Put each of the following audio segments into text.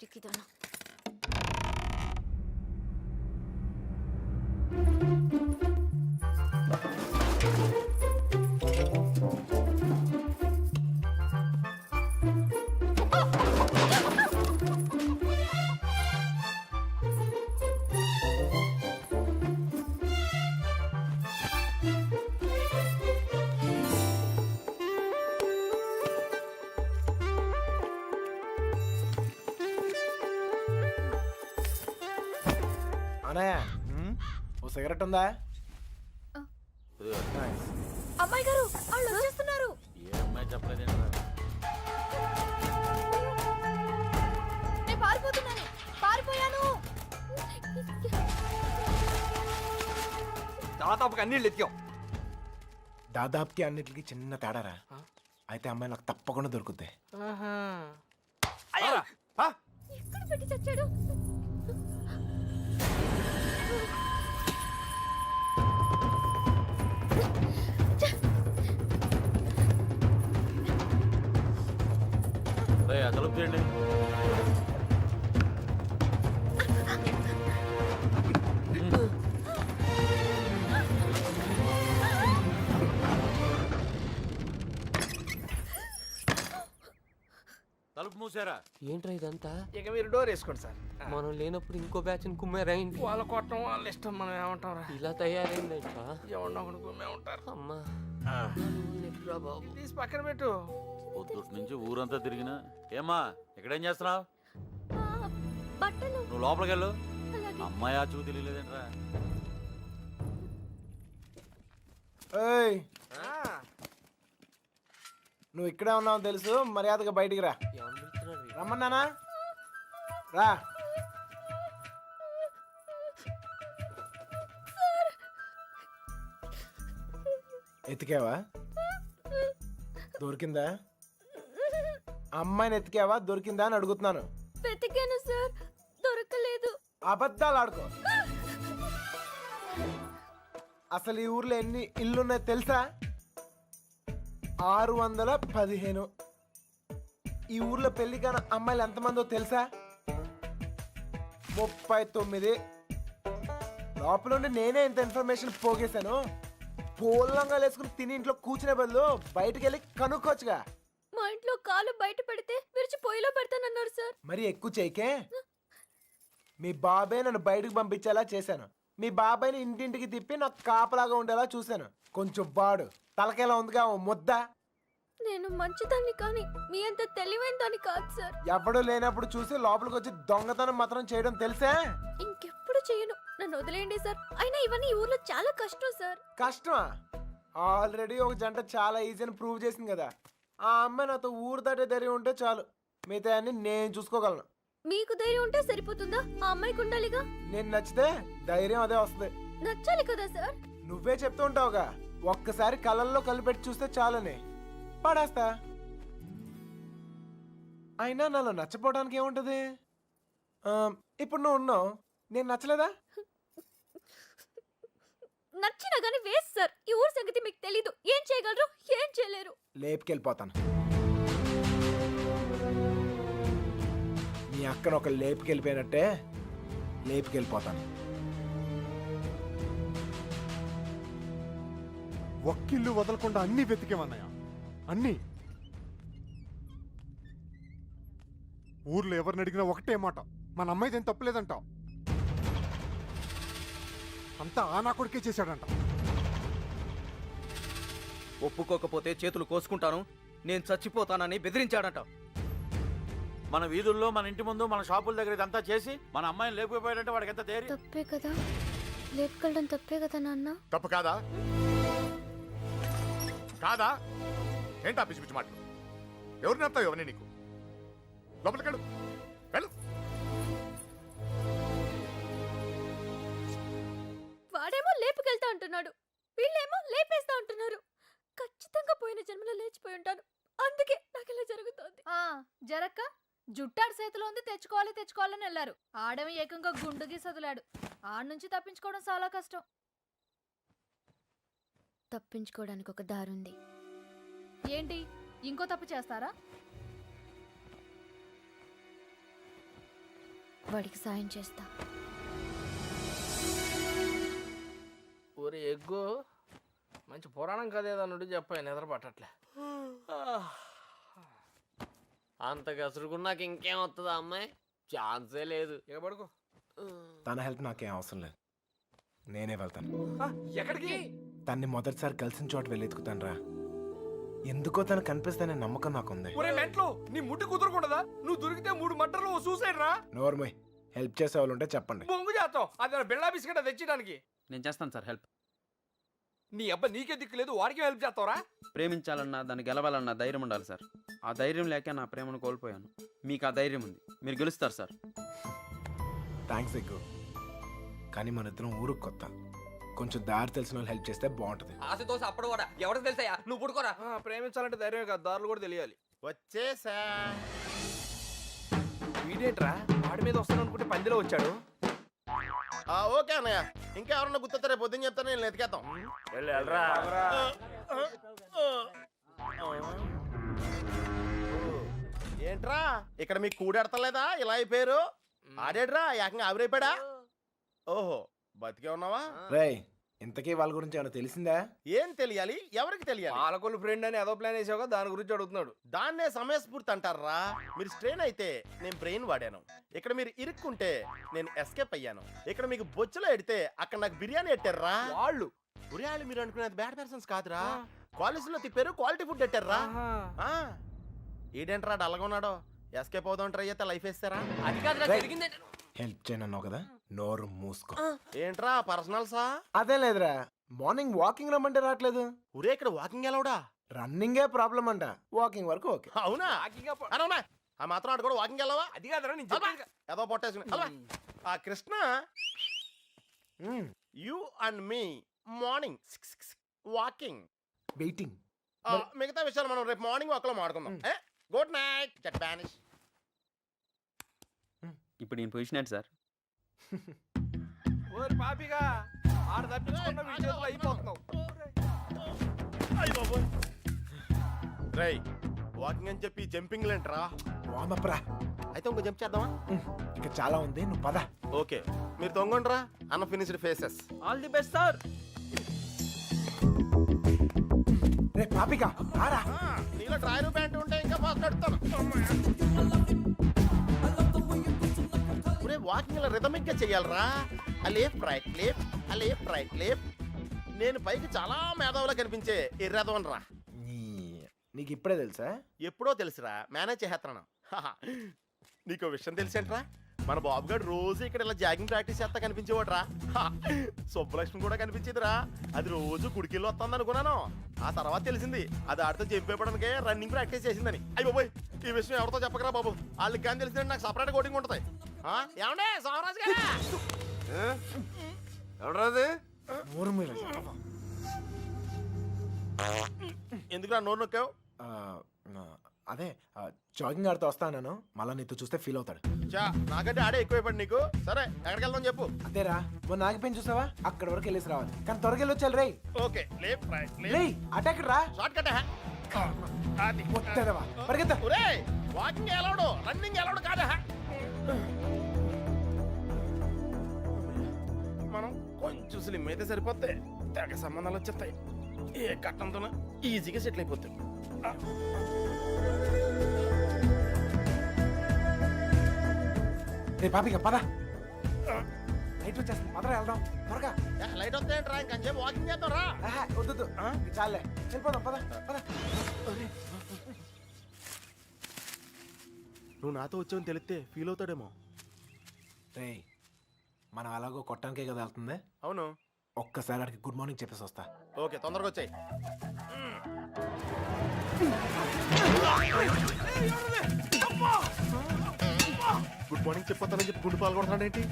పిరికిదానా. అనయ్య ఓ సిగరెట్ ఉందా? అమ్మాయి గారు వాళ్ళు వచ్చేస్తున్నారు. ఏ అమ్మాయి చెప్పలేదు? నేను పారిపోతున్నాను. పారిపోయాను. దాదాపుగా అన్ని ఎత్తాం. దాదాపుకి అన్నిటికి చిన్న తేడారా. అయితే అమ్మాయి నాకు తప్పకుండా దొరుకుద్ది. ఎక్కడ పెట్టి చచ్చాడు? తలుపు చేయండి. తలుపు మూసారా? ఏంట్రా ఇదంతా? ఇక మీరు డోర్ వేసుకోండి సార్. మనం లేనప్పుడు ఇంకో బ్యాచ్ కుమ్మేరైంది. వాళ్ళ కొట్టడం వాళ్ళ ఇష్టం, మనం ఏమంటారా? ఇలా తయారైందంటా. ఎవరినో ఒకటి కుమ్మే ఉంటారు. అమ్మా బాబు తీసి పక్కన పెట్టు. పొద్దుటి నుంచి ఊరంతా తిరిగినా. ఏమ్మా ఇక్కడేం చేస్తున్నావు? బట్టలు. నువ్వు లోపలికి వెళ్ళు. అలాగే. అమ్మాయి ఆ చూ తెలియలేదేంట్రా? ఏయ్, నువ్వు ఇక్కడే ఉన్నావు తెలుసు, మర్యాదగా బయటికి రా. ఎవరు పిలుస్తున్నారు? రమ్మన్నానా? రా. ఎతికావా? దొరికిందా? అమ్మాయిని ఎతికావా? దొరికిందా అని అడుగుతున్నాను. వెతికాను సార్, దొరకలేదు. అబద్ధాలు ఆడుకో. అసలు ఈ ఊర్లో ఎన్ని ఇల్లున్నాయో తెలుసా? 615. ఈ ఊర్లో పెళ్లి కాని అమ్మాయిలు ఎంతమందో తెలుసా? 39. లోపల ఉండి నేనే ఇంత ఇన్ఫర్మేషన్ పోగేశాను. పోలంగా వేసుకుని తిని ఇంట్లో కూర్చునే బదులు బయటకు వెళ్ళి కనుక్కోవచ్చుగా. మా ఇంట్లో కాలు బయట పెడితే విరిచి పొయ్యిలో పెడతానన్నారు సార్. మరి ఎక్కువ చేయకే. మీ బాబాయ్ నన్ను బయటకు పంపించేలా చేశాను. మీ బాబాయ్ని ఇంటింటికి తిప్పి నాకు కాపలాగా ఉండేలా చూశాను. కొంచెం బాడు తలకేలా ఉందిగా ఓ ముద్ద. నేను మంచిదాన్ని కానీ మీ అంత తెలివైన దాన్ని కాదు సార్. ఎవడూ లేనప్పుడు చూసి లోపలికి వచ్చి దొంగతనం మాత్రం చేయడం తెలుసా? ఇంకెప్పుడు చేయను. నన్ను వదిలేయండి సార్. అయినా ఇవన్నీ ఈ ఊర్లో చాలా కష్టం సార్. కష్టమా? ఆల్రెడీ ఒక జంట చాలా ఈజీ అని ప్రూవ్ చేసింది కదా. ఆ అమ్మాయి నాతో ఊరు దాటే ధైర్యం ఉంటే చాలు, మిగతా అన్ని నేను చూసుకోగలను. మీకు ధైర్యం ఉంటే సరిపోతుందా? ఆ అమ్మాయికి ఉండాలిగా. నేను నచ్చితే ధైర్యం అదే వస్తుంది. నచ్చాలి కదా సార్. నువ్వే చెప్తూ ఉంటావుగా, ఒక్కసారి కళ్ళల్లో కళ్ళు పెట్టి చూస్తే చాలని. పడేస్తా. అయినా నాలో నచ్చపోవడానికి ఏముంటది? ఇప్పుడు నువ్వు ఉన్నావు, నేను నచ్చలేదా? నచ్చినా గానీ వేస్ట్ సార్. ఈ ఊరు సంగతి మీకు తెలీదు. ఏం చేయగలరు, ఏం చేయలేరు. లేపుకెళ్ళిపోతాను. నీ అక్కను ఒక లేపుకెళ్ళిపోయినట్టే లేపుకెళ్ళిపోతాను. ఒక్కిల్లు వదలకుండా అన్ని వెతికేమన్నాయా? అన్ని. ఊర్లో ఎవరిని అడిగినా ఒకటే మాట, మన అమ్మాయిదేం తప్పలేదంట. అంతా ఆ నా కొడుకే చేశాడంట. ఒప్పుకోకపోతే చేతులు కోసుకుంటాను, నేను చచ్చిపోతానని బెదిరించాడట. మన వీధుల్లో, మన ఇంటి ముందు, మన షాపుల దగ్గర ఇదంతా చేసి మన అమ్మాయిని లేకపోయాడంటే వాడికి ఎంత ధైర్యం? తప్పే కదా, లేపుకెళ్ళడం తప్పే కదా నాన్న. తప్పు కాదా? కాదా? ఏంటా పిచ్చి పిచ్చి మాటలు? ఎవరు నేర్తావు ఎవరిని నీకు? లోపలికెళ్ళు, వెళ్ళు. వాడేమో లేపుకెళ్తా అంటున్నాడు, వీళ్ళేమో లేపేస్తా అంటున్నారు. ఖచ్చితంగా పోయిన జన్మలో లేచిపోయి ఉంటాను, అందుకే నాకు ఇలా జరుగుతోంది. జరక్క జుట్టాడు చేతిలో ఉంది, తెచ్చుకోవాలని వెళ్ళారు. ఆడమి ఏకంగా గుండుగి సదులాడు. ఆడ నుంచి తప్పించుకోవడం చాలా కష్టం. తప్పించుకోవడానికి ఒక దారుంది. ఏంటి, ఇంకో తప్పు చేస్తారా? వాడికి సాయం చేస్తా. ఒరే ఎగ్గు మంచి పురాణం కథ ఏదో నుండి చెప్పాయి నిద్ర పట్టట్లే. అంత గసురుకున్నాక ఇంకేం వస్తుందా అమ్మాయి? ఛాన్సే లేదు. ఇక పడుకో. తన హెల్ప్ నాకేం అవసరం లేదు, నేనే వెళ్తాను. ఎక్కడికి? తన్ని మొదటిసారి కలిసిన చోట వెళ్ళి ఎత్తుకుతాను రా. ఎందుకో తను కనిపిస్తానే నమ్మకం నాకుంది. ఒరే మెంట్లో నీ ముట్టి కుదరకూడదా? నువ్వు దొరికితే 3 మట్టర్లు సూసైడ్ రా. నోర్మోయ్, హెల్ప్ చేసే వాళ్ళు ఉంటే చెప్పండి. బొంగు చేస్తాం అది బిళ్ళా బిస్కెట్ తెచ్చడానికి. నేను చేస్తాను సార్ హెల్ప్. నీ అబ్బా నీకే దిక్కులేదు, వాడికి హెల్ప్ చేస్తావరా? ప్రేమించాలన్నా దాన్ని గెలవాలన్నా ధైర్యం ఉండాలి సార్. ఆ ధైర్యం లేక నా ప్రేమను కోల్పోయాను. మీకు ఆ ధైర్యం ఉంది, మీరు గెలుస్తారు సార్. థ్యాంక్స్ ఎగ్గు, కానీ మన ఇద్దరం ఊరుకు కొత్త. కొంచెం దారి తెలిసిన వాళ్ళు హెల్ప్ చేస్తే బాగుంటది. ఆశతో అప్పుడు కూడా ఎవరికి తెలుసాయా? నువ్వు పుడుకోరా. ప్రేమించాలంటే ధైర్యం కాదు, దారులు కూడా తెలియాలి. వచ్చేసా. వీడేంట్రా వాడి మీద వస్తాను అనుకుంటే పందిలో వచ్చాడు. ఓకే అన్నయ్య, ఇంకా ఎవరన్నా గుర్తొస్తే రేపు పొద్దున్న చెప్తాను, నేను ఎతికేద్దాం. ఏంట్రా ఇక్కడ మీకు కూడెడతలేదా? ఇలా అయిపోయారు. ఆడేడ్రా ఏకంగా ఆవిరైపోయాడా? ఓహో, బతికే ఉన్నావా? రేయ్, ఇంతకీ వాళ్ళ గురించి ఏమైనా తెలిసిందా? ఏం తెలియాలి? ఎవరికి తెలియాలి? పాలకొల్లు ఫ్రెండ్ అని ఏదో ప్లాన్ వేసావుగా, దాని గురించి అడుగుతున్నాడు. దాన్నే సమయస్ఫూర్తి అంటారా? మీరు స్ట్రెయిన్ అయితే నేను బ్రెయిన్ వాడాను. ఇక్కడ మీరు ఇరుక్కుంటే నేను ఎస్కేప్ అయ్యాను. ఇక్కడ మీకు బొచ్చులో ఎడితే అక్కడ నాకు బిర్యానీ ఎట్టారా వాళ్ళు. ఉరియాళ్ళు మీరు అనుకునేది బ్యాడ్ పర్సన్స్ కాదురా, కాలేజీలో తిప్పారు, క్వాలిటీ ఫుడ్ ఎట్టారా. ఏంటంటారా డల్గా ఉన్నాడో? ఎస్కేప్ అవుదాం ట్రై చేస్తే లైఫ్ వేస్తారా? అది కాదురా రేయ్. జరిగింది. హెల్ప్ చేయనన్నావు కదా, నోరు మూసుకో. ఏంట్రా పర్సనల్సా? అదే లేదురా, మార్నింగ్ వాకింగ్ రమ్మంటే రావట్లేదు. ఉరే ఇక్కడ వాకింగ్ ఎలవడా? రన్నింగే ప్రాబ్లం అంట, వాకింగ్ వరకు ఓకే. అవునా? అవునా? ఆ మాత్రం ఆడు కూడా వాకింగ్ వెళ్ళవా? అది కాదురా నేను చెప్పేది. ఏదో పొట్టేసుకుని ఆ Krishna, you and me morning walking. Waiting. మిగతా విషయాలు మనం రేపు మార్నింగ్ వాక్లో మాట్లాడుకుందాం. Good night. జట్ బానిష్. ఇప్పుడు నేను పొజిషన్ ఏంటి సార్? ఓరి పాపిగా ఆడ తప్పించుకున్న విషయంలో అయిపోతున్నావు. రై వాకింగ్ అని చెప్పి జంపింగ్ లేంట్రా. వామప్రా, అయితే ఇంకో జంప్ చేద్దామా? ఇక చాలా ఉంది, నువ్వు పద. ఓకే, మీరు తొంగండ్రా. Unfinished faces. All the best sir. రే పాపిక, రారా. నీలో డ్రైవర్ ప్యాంట్ ఉంటే ఇంకా ఫాస్ట్ నడుపుతాను. వాకింగ్ ఇలా రిథమిక్ గా చెయ్యాలరా. Left right left, left right left. నేను పైకి చాలా మేధావులా కనిపించే ఎర్రదవన్ రా. నీకు ఇప్పుడే తెలుసా? ఎప్పుడో తెలుసురా, మేనేజ్ చేస్తున్నాను. నీకు విషయం తెలిసేంట్రా, మన బాబుగాడు రోజు ఇక్కడ ఇలా జాగింగ్ ప్రాక్టీస్ చేస్తా కనిపించేవాడు రా. సుబ్బలక్ష్మి కూడా కనిపించేదిరా. అది రోజు గుడికెళ్ళి వస్తుంది అనుకున్నాను. ఆ తర్వాత తెలిసింది అది ఆడితో చెప్పేపడానికే రన్నింగ్ ప్రాక్టీస్ చేసిందని. అయ్యి బాబోయ్, ఈ విషయం ఎవరితో చెప్పకరా బాబు. వాళ్ళకి కానీ తెలిసిందంటే నాకు సపరేట్ కోటింగ్ ఉంటుంది. ఏమండే సోమరాజు గారు? ఎవరాది? నోరు మీద చెప్పవా? ఎందుకు నోరు నొక్కావు? అదే జాగింగ్ ఆడితో వస్తాను, మళ్ళీ నీతో చూస్తే ఫీల్ అవుతాడు. నాకంటే ఆడే ఎక్కువైపోయాడు నీకు. సరే ఎక్కడికి వెళ్దాం చెప్పు. అదేరా, మొన్న ఆగిపోయిన చూసావా, అక్కడ వరకు వెళ్ళేసి రావాలి. కానీ త్వరగా వెళ్ళి వచ్చాలి. రేయ్ ఓకే, లేఫ్ట్ రైట్ రేయ్, అటాక్ రా. Short cut. వస్తాదవా, పరిగెత్తా. ఒరే వాకింగ్ ఎలవడు, రన్నింగ్ ఎలవడు కాదా. మనం కొంచెం స్లిమ్ అయితే సరిపోతే తెగ సంబంధాలు వచ్చేస్తాయి. ఏ కట్టంతో ఈజీగా సెటిల్ అయిపోతాయి. రే పాపిక, పద. లైట్ వచ్చేస్తుంది, పదరా వెళ్దాం త్వరగా. లైట్ వస్తే ఏంట్రా, ఇంకొంచెం వాకింగ్ చేద్దాం రా. వద్దు, చాలే, వెళ్ళిపోదాం, పద పద. నువ్వు నాతో వచ్చావని తెలిస్తే ఫీల్ అవుతాడేమో. రే, మనం అలాగో కొట్టానికే కదా వెళ్తుంది. అవును. ఒక్కసారి అడిగి గుడ్ మార్నింగ్ చెప్పేసి వస్తా. ఓకే, తొందరగా వచ్చాయి. గుడ్ మార్నింగ్ చెప్పొస్తానని చెప్పి గుండు పాలు కొడతాడేంటి?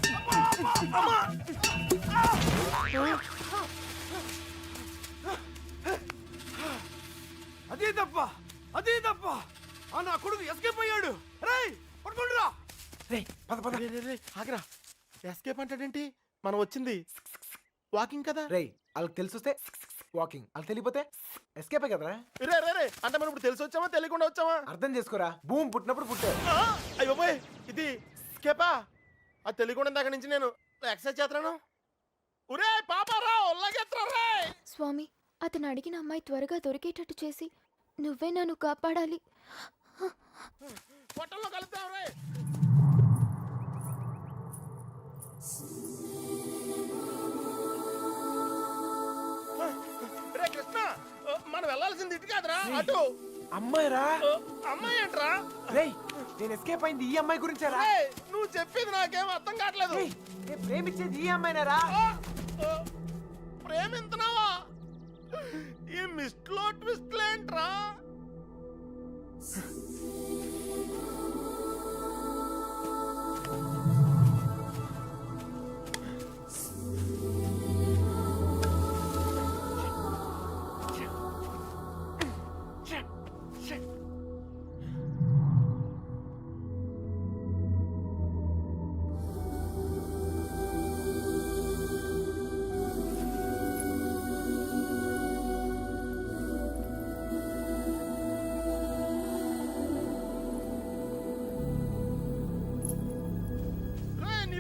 అదే తప్ప, అదే తప్ప. నా కొడుకు ఎస్కేప్ అయ్యాడు. రేయ్ పట్టుకుంటురా. రే పద పద. ఆగిరా, ఎస్కేప్ అంటాడేంటి? మనం వచ్చింది వాకింగ్ కదా. రే వాళ్ళకి తెలిసి వస్తే వాకింగ్, వాళ్ళకి తెలియపోతే ఎస్కేపే కదరా. రే రే రే అంటే మనం ఇప్పుడు తెలిసి వచ్చామా తెలియకుండా వచ్చామా? అర్థం చేసుకోరా, భూమి పుట్టినప్పుడు పుట్టారు. అయ్యో బాయ్, ఇది స్కేపా? అది తెలియకుండా ఇందాక నుంచి నేను ఎక్సర్సైజ్ చేస్తున్నాను. ఒరే పాపారా ఒళ్ళగెత్తరా రే. స్వామి, అతను అడిగిన అమ్మాయి త్వరగా దొరికేటట్టు చేసి నువ్వే నన్ను కాపాడాలి. పొట్టల్లో కలుద్దాం రే. రే కృష్ణ, మనం వెళ్ళాల్సింది ఇటు కాదురా, అటు. అమ్మాయిరా. అమ్మాయి ఏంట్రా? రేయ్, నేను ఎస్కేప్ అయింది ఈ అమ్మాయి గురించారా? రేయ్, నువ్వు చెప్పేది నాకేం అర్థం కావట్లేదు. రేయ్, నేను ప్రేమించేది ఈ అమ్మాయినారా? ప్రేమింతున్నావా? ఈ మిస్ట్లో ట్విస్ట్లేంట్రా?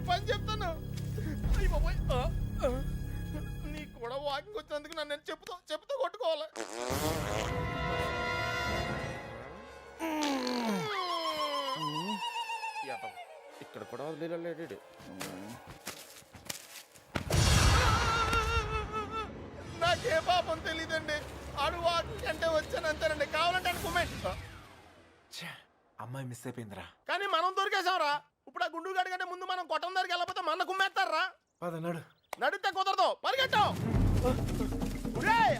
పని చెప్తాను. నీకు కూడా వాకింగ్ వచ్చినందుకు నన్ను నేను చెప్పుతో కొట్టుకోవాలి. ఇక్కడ కూడా వదిలేడు. నాకే పాపం తెలీదండి. ఆడు వాకింగ్ అంటే వచ్చాను అంతేనండి. కావాలంటే అనుకోమేంటి. అమ్మాయి మిస్ అయిపోయిందిరా. కానీ మనం దొరికేసాంరా. ఇప్పుడు ఆ గుండు గాడి కంటే ముందు మనం కొట్టం దగ్గరికి వెళ్ళకపోతే మన కుమ్మేస్తారా? పదన్నాడు. నడితే కుదరదు, పరిగెట్టు.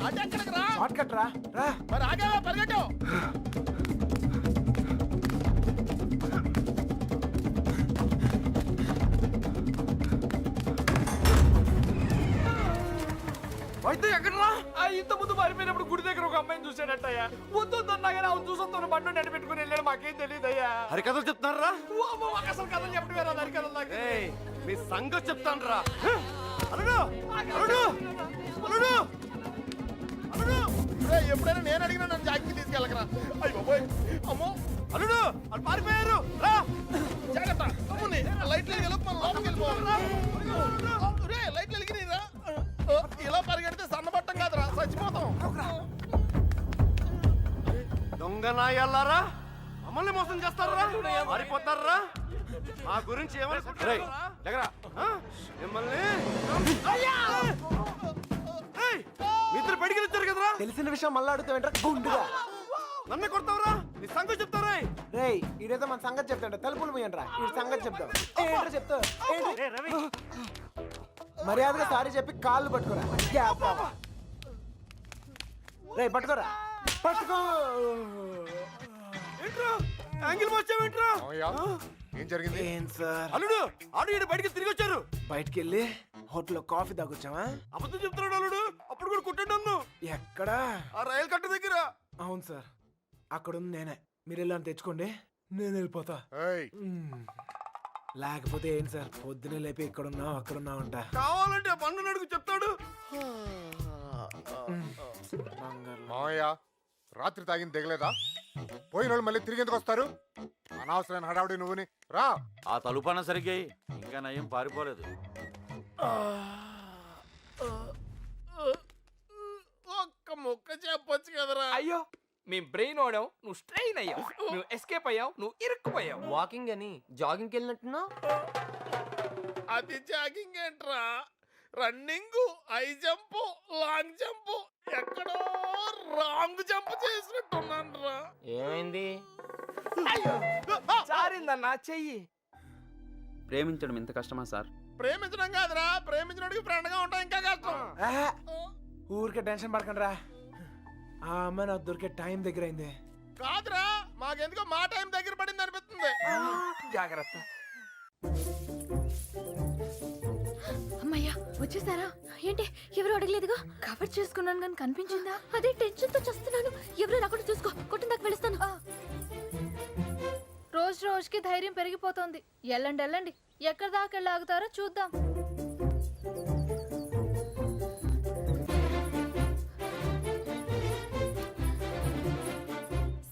అటు ఎక్కడికి రా? షార్ట్ కట్ రా. రా మరి ఆగావా? పరిగెట్టు. అయితే ఎక్కడరా? ఇంత ముందు పారిపోయినప్పుడు గుడి దగ్గర ఒక అమ్మాయిని చూసాడట్టయ్యా. వద్దొద్దన్నా కానీ అవును చూసొద్దాను బండి నడి పెట్టుకుని వెళ్ళాడు. మాకేం తెలియదయ్యా. హరికథలు చెప్తున్నారా? అసలు కథలు చెప్పడం వేరే హరికథలు నాకు. మీ సంగతి చెప్తాను రా. అల్లుడు, అల్లుడు, అల్లుడు, అల్లుడు. ఎప్పుడైనా నేను అడిగినా నన్ను జాగ్రత్త తీసుకెళ్ళకరా. అయ్యి బాబోయ్, అమ్మో అల్లుడు వాళ్ళు పారిపోయారు. రా జాగ్రత్త. అమ్ముని లైట్లు వెలిగి మనం లోపలికి వెళ్ళిపోవాలి. లైట్లు వెలిగి రా. ఇలా పరిగెడితే సన్నబట్టం కాదురా, చచ్చిపోతాం. దొంగ నాయల్లారా, మమ్మల్ని మోసం చేస్తారా? మారిపోతారా? మా గురించి ఏమనుకుంటారా? మిమ్మల్ని మిత్రులు బడికి వచ్చారు కదరా. తెలిసిన విషయం మళ్ళీ అడుగుతావేంట్రా గుండుగా? నన్ను కొడతావరా? నీ సంగతి చెప్తారా? రేయ్, ఈడేదో మన సంగతి చెప్తాడు. తలుపులు పోయండిరా. ఈ సంగతి చెప్తావు. ఏంట్రా చెప్తావు? మర్యాదగా సారీ చెప్పి కాళ్ళు పట్టుకోరా. రే పట్టుకోరా. పట్టుకో. ఏంట్రా యాంగిల్ వచ్చావేంట్రా? ఏం జరిగింది? ఏం సార్? అల్లుడు ఆడు ఈడు బయటికి తిరిగి వచ్చారు. బయటికి వెళ్ళి హోటల్లో కాఫీ తాగొచ్చావా? అబద్ధం చెప్తున్నాడు అల్లుడు. అప్పుడు కూడా కొట్టాడు నన్ను. ఎక్కడా? ఆ రైలు కట్ట దగ్గర. అవును సార్, అక్కడ ఉంది నేనే. మీరు వెళ్ళని తెచ్చుకోండి, నేను వెళ్ళిపోతా. లేకపోతే ఏంటి సార్, పొద్దునే లేపి ఇక్కడున్నావు అక్కడున్నావు అంట. కావాలంటే బండు నడుగు చెప్తాడు. మామయ్య రాత్రి తాగింది దిగలేదా? పోయిన వాళ్ళు మళ్ళీ తిరిగి ఎందుకు వస్తారు? అనవసరమైన హడావుడి నువ్వుని రా. ఆ తలుపన సరిగ్గా ఇంకా నయం పారిపోలేదు. ఒక్క ముక్క చెప్పొచ్చు కదరా. అయ్యో, మీ బ్రెయిన్ ఓడావు, నువ్వు స్ట్రెయిన్ అయ్యావు. నువ్వు ఎస్కేప్ అయ్యావు, నువ్వు ఇరుక్కుపోయావు. వాకింగ్ అని జాగింగ్కి వెళ్ళినట్టున్నా. అది జాగింగ్ ఏంట్రా? Running, high jump, long jump, ఎక్కడో రాంగ్ జంప్ చేసినట్టున్నాను రా. ఏమైంది? జారిందన్నా చెయ్యి. ప్రేమించడం ఎంత కష్టమా సార్? ప్రేమించడం కాదురా, ప్రేమించడానికి ఫ్రెండ్ గా ఉంటాం ఇంకా కష్టం. ఊరికే టెన్షన్ పడకండి రా. ఆ అమ్మాయి నాకు దొరికే టైం దగ్గర అయింది. కాదురా, మాకెందుకో మా టైం దగ్గర పడింది అనిపిస్తుంది. జాగ్రత్త. అమ్మయ్యా, వచ్చేసారా? ఏంటి ఎవరు అడగలేదుగా? కవర్ చేసుకున్నాను కానీ కనిపించిందా? అదే టెన్షన్ తో చేస్తున్నాను. ఎవరు రాకుండా చూసుకో, కొట్టిన దాకా వెళుస్తాను. రోజు రోజుకి ధైర్యం పెరిగిపోతుంది. వెళ్ళండి వెళ్ళండి, ఎక్కడి దాకా వెళ్ళి ఆగుతారో చూద్దాం.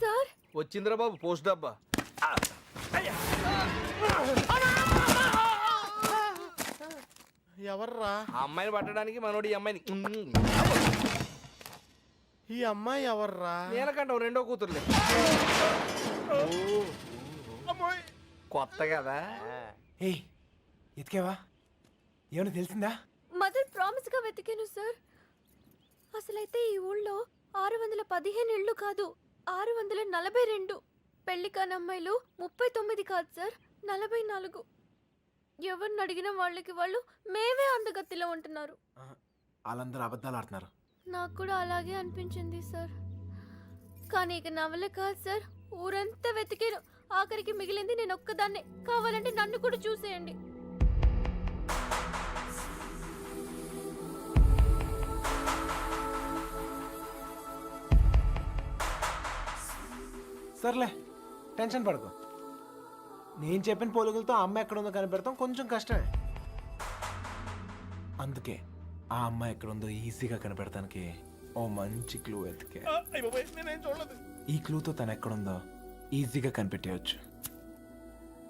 సార్, వచ్చిందిరా బాబు పోస్ట్ డబ్బా. ఎవర్రా ఆ అమ్మాయిని పట్టడానికి మనోడు ఈ అమ్మాయిని ఈ అమ్మాయి ఎవర్రా నేనకంటావు రెండో కూతురులే కొత్త కదా ఏయ్ ఎతికేవా ఏమైనా తెలిసిందా మదర్ ప్రామిస్ గా వెతికాను సార్. అసలైతే ఈ ఊళ్ళో 615 ఇళ్ళు కాదు, 642. పెళ్లి కాని అమ్మాయిలు 39 కాదు సార్, 44. ఎవరిని అడిగిన వాళ్ళకి వాళ్ళు మేమే అందగత్తిలో ఉంటున్నారు. వాళ్ళందరూ అబద్ధాలు ఆడుతున్నారు. నాకు కూడా అలాగే అనిపించింది సార్. కానీ ఇక నా వల్ల కాదు సార్. ఊరంతా వెతికాను, ఆఖరికి మిగిలింది నేను ఒక్కదాన్నే. కావాలంటే నన్ను కూడా చూసేయండి. సర్లే టెన్షన్ పడకు. నేను చెప్పిన పోలికలతో ఆ అమ్మాయి ఎక్కడ ఉందో కనిపెడతాం కొంచెం కష్టమే. అందుకే ఆ అమ్మాయి ఎక్కడ ఉందో ఈజీగా కనిపెడతానికి ఓ మంచి క్లూ ఎతికే. నేనేం చూడలేదు. ఈ క్లూతో తను ఎక్కడుందో ఈజీగా కనిపెట్టేయచ్చు.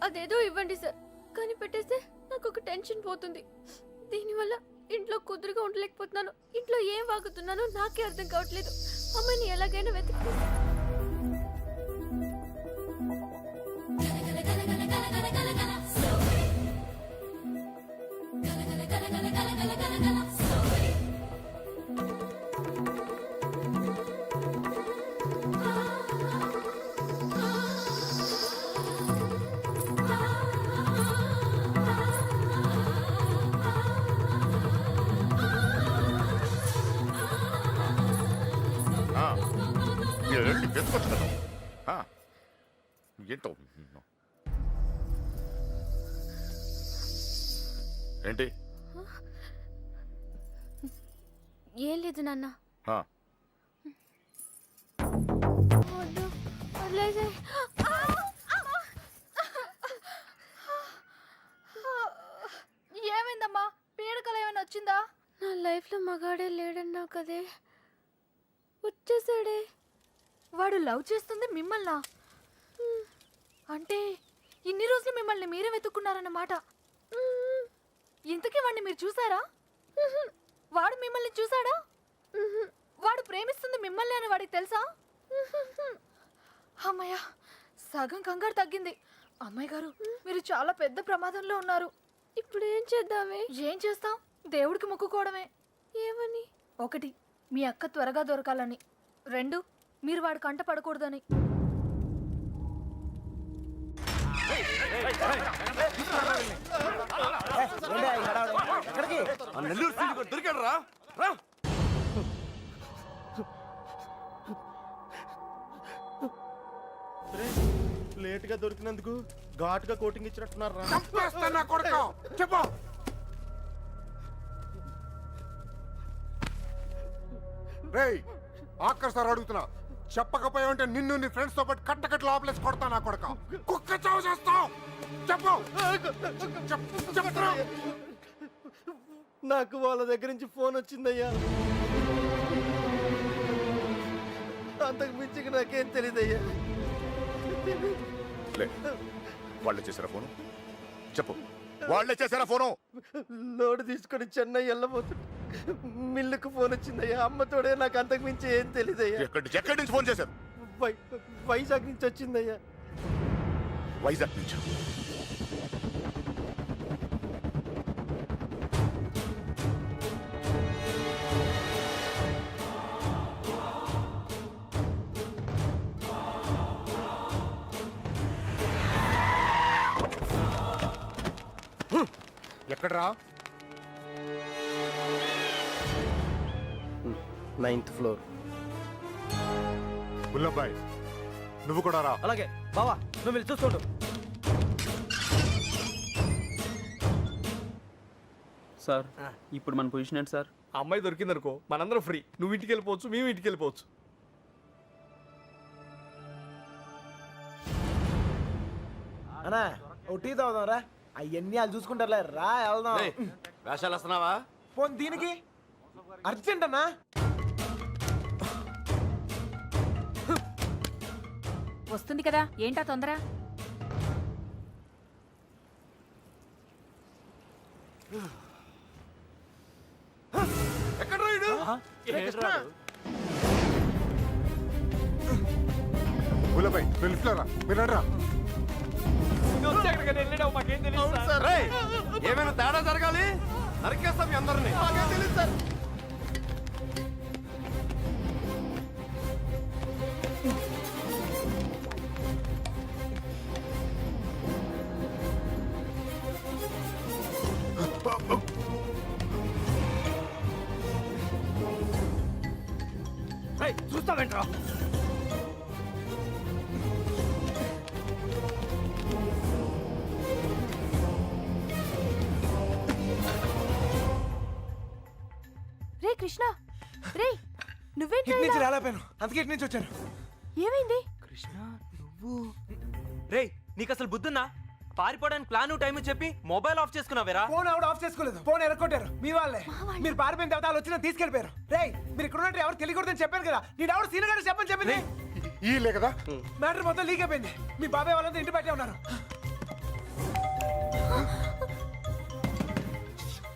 అదేదో ఇవ్వండి సార్, కానీ పెట్టేస్తే నాకు ఒక టెన్షన్ పోతుంది. దీనివల్ల ఇంట్లో కుదురుగా ఉండలేకపోతున్నాను. ఇంట్లో ఏం వాగుతున్నానో నాకే అర్థం కావట్లేదు. అమ్మాయిని ఎలాగైనా వెతికి ఏంటో ఏంటి ఏం లేదు నాన్న. ఆ, వద్దు, వదిలేసేయ్. ఏమైందమ్మా? పీడకలు ఏమైనా వచ్చిందా? నా లైఫ్లో మగాడే లేడన్నావు కదే, వచ్చేసాడే. వాడు లవ్ చేస్తుంది మిమ్మల్నా? అంటే ఇన్ని రోజులు మిమ్మల్ని మీరే వెతుక్కున్నారన్నమాట. ఇంతకీ వాడిని మీరు చూసారా? వాడు మిమ్మల్ని చూసాడా? వాడు ప్రేమిస్తుంది మిమ్మల్ని అని వాడికి తెలుసా? అమ్మయ్య, సగం కంగారు తగ్గింది. అమ్మాయి గారు, మీరు చాలా పెద్ద ప్రమాదంలో ఉన్నారు. ఇప్పుడు ఏం చేద్దామే? ఏం చేస్తాం? దేవుడికి మొక్కుకోవడమే. ఏమని? 1, మీ అక్క త్వరగా దొరకాలని. 2, మీరు వాడి కంట పడకూడదని. నెల్లూరు సీన్ దొరికాడు రా. లేట్ గా దొరికినందుకు ఘాటుగా కోటింగ్ ఇచ్చినట్టున్నారా? చెప్పు. రేయ్, ఆఖరి సార్ అడుగుతున్నా, చెప్పకపోయావంటే నిన్ను నీ ఫ్రెండ్స్ తో పాటు కట్టకట్ల లోపలేసి కొడతా నా కొడక. కుక్క చావు చేస్తావు. చెప్పు. చెప్తున్నా. నాకు వాళ్ళ దగ్గర నుంచి ఫోన్ వచ్చిందయ్యా. అంతకు మించి నాకేం తెలియదయ్యా. వాళ్ళే చేశారా ఫోను? చెప్పు, వాళ్ళే చేశారా ఫోను? లోడ్ తీసుకొని చెన్నై వెళ్ళబోతుంది. మిల్లుకు ఫోన్ వచ్చిందయ్యా. అమ్మతోడే నాకు అంతకు మించి ఏం తెలియదయ్యా. ఎక్కడి నుంచి ఫోన్ చేశారు? వైజాగ్ నుంచి వచ్చిందయ్యా. వైజాగ్ నుంచి. ఎక్కడరా? 9th floor. బుల్లబ్బాయ్, నువ్వు కూడా రా. అలాగే బావా, నువ్వు వెళ్ళి చూస్తుండు. సార్ ఇప్పుడు మన పొజిషన్ ఏంటి సార్? అమ్మాయి దొరికిందనుకో మనందరం ఫ్రీ. నువ్వు ఇంటికి వెళ్ళిపోవచ్చు, మేము ఇంటికి వెళ్ళిపోవచ్చు. అన్నా ఓ టీ తాగుదాం రా. అవన్నీ వాళ్ళు చూసుకుంటారులే, రా వెళ్దాం. వేషాలు వస్తున్నావా? పోనీ దీనికి అర్జెంట్ అన్నా. వస్తుంది కదా, ఏంటా తొందర? ఏంట్రా? బుల్లబాయ్ నువ్వు లిఫ్ట్లో రా, మీరు రండి రా. నువ్వు వచ్చి ఎక్కడికైనా వెళ్ళావు మాకేం తెలియదు సార్. ఏమైనా తేడా జరగాలి నరికేస్తాం మీ అందరినీ. తెలియదు సార్. చూస్తావేంట్రా? రే కృష్ణ, రే నువ్వేంటి ఇటు నుంచి రాలేపోయాను, అందుకే ఇటు నుంచి వచ్చాను. ఏమైంది? కృష్ణ నువ్వు రే నీకు అసలు బుద్ధున్నా? పారిపోవడానికి ప్లాన్ టైం చెప్పి మొబైల్ ఆఫ్ చేసుకున్నావేరా? ఫోన్ ఆవిడ ఆఫ్ చేసుకోలేదు, ఫోన్ ఎరగొట్టారు మీ వాళ్ళే. మీరు పారిపోయిన తర్వాత వాళ్ళు వచ్చిన తీసుకెళ్ళిపోయారు. రేయ్ మీరు ఇక్కడ ఉన్నట్టు ఎవరు తెలియకూడదని చెప్పాను కదా. నేను ఎవరు సీనియర్ గారు చెప్పని చెప్పింది. ఈలే కదా. మ్యాటర్ మొత్తం లీక్ అయిపోయింది. మీ బాబాయ్ వాళ్ళంతా ఇంటి బయటే ఉన్నారు.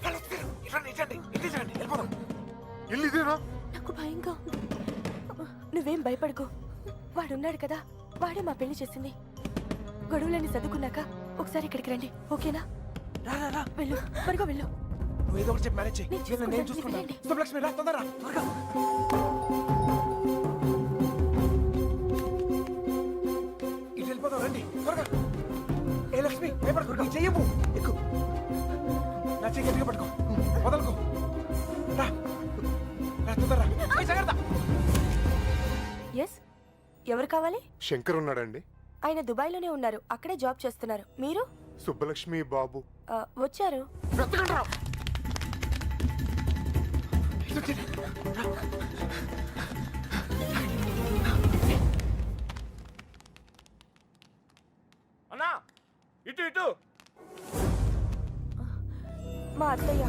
వాళ్ళు వచ్చారు. ఇటు రండి, వెళ్ళిపోదాం. ఇల్లు ఇదేనా? నాకు భయంగా ఉంది. నువ్వేం భయపడకు, వాడున్నాడు కదా, వాడే మా పెళ్లి చేసింది. గొడవలన్నీ చదువుకున్నాక ఒకసారి ఇక్కడికి రండి, ఓకేనా? వెళ్ళు, త్వరగా వెళ్ళు. నువ్వు ఏదో ఒకటి చెప్పి మేనేజ్ చేయి. నేను చూసుకుంటాను, నేను చూసుకుంటాను. వెళ్ళండి. శుభలక్ష్మి రా, తొందరగా త్వరగా. ఇటు వెళ్ళిపోదాం, రండి త్వరగా. ఏ లక్ష్మి భయపడకు, నీ చెయ్యవు ఎక్కువ. నా చెయ్యి గట్టిగా పట్టుకో, వదలకు. రా రా, తొందరగా. ఏయ్, జాగ్రత్త. ఎస్, ఎవరు కావాలి? శంకర్ ఉన్నాడండి. ఆయన దుబాయ్లోనే ఉన్నారు, అక్కడే జాబ్ చేస్తున్నారు. మీరు? సుబ్బలక్ష్మి బాబు వచ్చారు. వెతకండి రా. అన్నా ఇటు ఇటు. మా అత్తయ్య.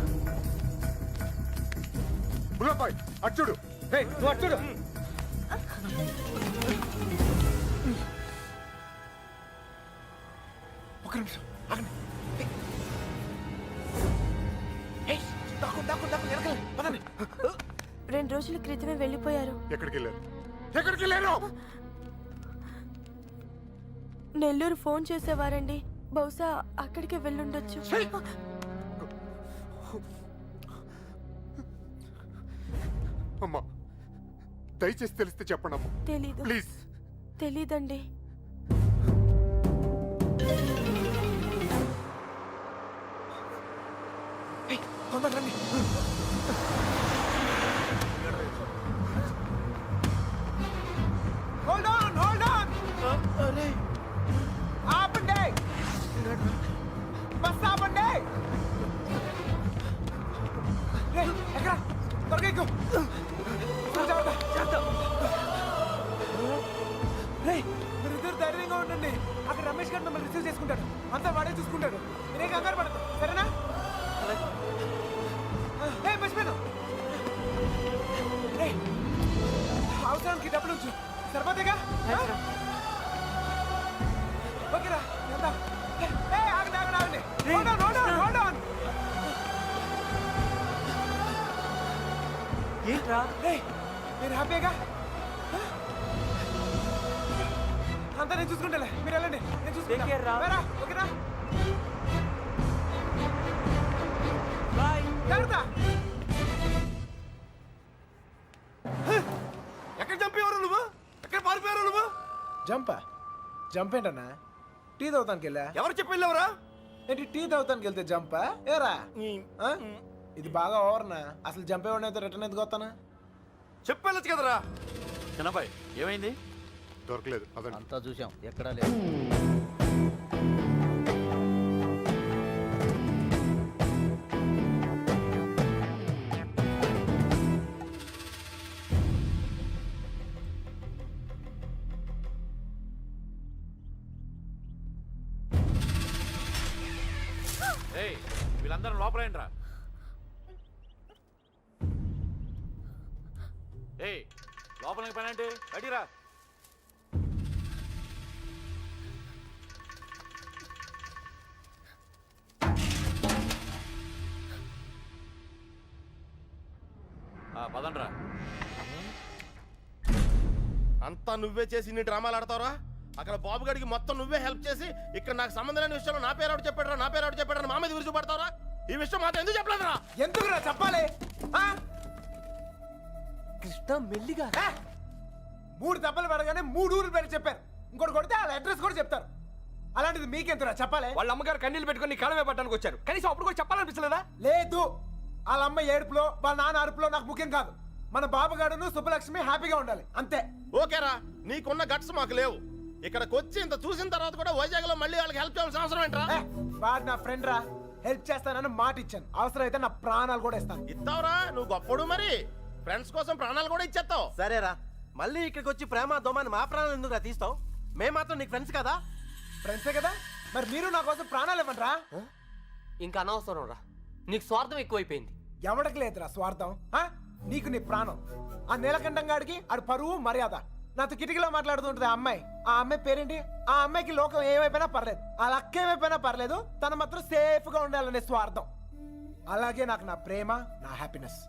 బుల్లబాయ్ అటు చూడు. రేయ్ నువ్వు అటు చూడు. ఒక్క నిమిషం ఆగండి. ఏయ్, దాక్కు, వెనకాల, పదండి. 2 రోజుల క్రితమే వెళ్ళిపోయారు. ఎక్కడికి వెళ్ళారు? ఎక్కడికి వెళ్ళారు? నెల్లూరు ఫోన్ చేసేవారండి, బహుశా అక్కడికే వెళ్ళుండొచ్చు. అమ్మా దయచేసి తెలిస్తే చెప్పండి అమ్మా, తెలీదు. ప్లీజ్. తెలీదండి. ఏయ్, తొందరగా రండి. Hold on, hold on. ఆపండి. బస్ ఆపండి. రేయ్, ఎక్కడ? త్వరగా ఎక్కు. జాగ్రత్త. రేయ్, మీరిద్దరు ధైర్యంగా ఉండండి. అక్కడ రమేష్ గారు మిమ్మల్ని రిసీవ్ చేసుకుంటాడు. అంతా వాడే చూసుకుంటాడు. మీరేం కంగారు పడదు, సరేనా? ఏయ్, మర్చిపోయాను. ఏయ్, అవసరానికి డబ్బులు ఉంచు, సరిపోతేగా? ఓకేరా, వెళ్దాం. ఏయ్, ఆగండి. Hold on. ఏంట్రా? ఏయ్, మీరు హ్యాపీగా? అంతా నేను చూసుకుంటాలే, మీరు వెళ్ళండి, నేను చూసుకుంటా. Take care రా. వేరా, ఓకేనా? బాయ్. జాగ్రత్త. ఎక్కడ చంపేవారు నువ్వు? ఎక్కడ పారిపోయారు నువ్వు? జంప్ ఏంటన్నా? టీ తాగుతానికి వెళ్ళా. ఎవరు చెప్పి వెళ్ళావురా? ఏంటి టీ తాగుతానికి వెళ్తే జంపా? ఏరా ఆ? ఇది బాగా ఓవర్నా? అసలు జంప్ ఏమన్నా రిటర్న్ ఎందుకు వస్తానా? చెప్పెళ్ళచ్చు కదరా. చిన్నబాయ్ ఏమైంది? దొరకలేదు అదండి. అంతా చూసాం, ఎక్కడా లేదు. ఏయ్ వీళ్ళందరూ లోపలేంట్రా. ఏయ్ లోపలికి పని అంటే బయటిరా. పదండ్రా. అంతా నువ్వే చేసి ఇన్ని డ్రామాలు ఆడతావురా? అక్కడ బాబు గడికి మొత్తం నువ్వే హెల్ప్ చేసి ఇక్కడ నాకు సంబంధం లేని విషయంలో నా పేరు ఎవరు చెప్పాడరా, నా పేరు ఎవరు చెప్పాడని మా మీద విరుచుపడతావురా? ఈ విషయం మాత్రం ఎందుకు చెప్పలేదురా? ఎందుకురా చెప్పాలి? ఆ? కృష్ణ మెల్లిగా ఏ? 3 దెబ్బలు పడగానే 3 ఊర్లు పేరు చెప్పారు. ఇంకోటి కొడితే వాళ్ళ అడ్రస్ కూడా చెప్తారు. అలాంటిది మీకెంతరా చెప్పాలి? వాళ్ళ అమ్మగారు కన్నీళ్ళు పెట్టుకుని కాలమే పట్టడానికి వచ్చారు. కనీసం అప్పుడు కూడా చెప్పాలనిపించలేదా? లేదు, వాళ్ళ అమ్మ ఏడుపులో వాళ్ళ నాన్న అరుపులో నాకు ముఖ్యం కాదు. మన బాబుగాడును సుబ్బలక్ష్మి హ్యాపీగా ఉండాలి అంతే. ఓకేరా, నీకున్న గట్స్ మాకు లేవు. ఇక్కడికి వచ్చి ఇంత చూసిన తర్వాత కూడా వైజాగ్ లో మళ్ళీ వాళ్ళకి హెల్ప్ చేయాల్సిన అవసరం ఏంట్రా? ఏ, వాడు నా ఫ్రెండ్ రా, హెల్ప్ చేస్తానని మాట ఇచ్చాను. అవసరం అయితే నా ప్రాణాలు కూడా ఇస్తాను. ఇస్తావురా, నువ్వు గొప్పడు. మరి ఫ్రెండ్స్ కోసం ప్రాణాలు కూడా ఇచ్చేస్తావు. సరేరా, మళ్ళీ ఇక్కడికి వచ్చి ప్రేమ దోమని మా ప్రాణాలు ఎందుకు తీస్తావు? మేము మాత్రం నీకు ఫ్రెండ్స్ కదా. ఫ్రెండ్సే కదా, మరి మీరు నా కోసం ప్రాణాలు ఇవ్వండి రా. ఇంకా అనవసరం రా, నీకు స్వార్థం ఎక్కువైపోయింది. ఎవడికి లేదురా స్వార్థం. ఆ? నీకు నీ ప్రాణం. ఆ నీలకంఠం గాడికి ఆడు పరువు మర్యాద. నాతో కిటికీలో మాట్లాడుతుంటది ఆ అమ్మాయి. ఆ అమ్మాయి పేరేంటి? ఆ అమ్మాయికి లోకం ఏమైపోయినా పర్లేదు, ఆ లక్క ఏమైపోయినా పర్లేదు, తను మాత్రం సేఫ్ గా ఉండాలనే స్వార్థం. అలాగే నాకు నా ప్రేమ, నా హ్యాపీనెస్.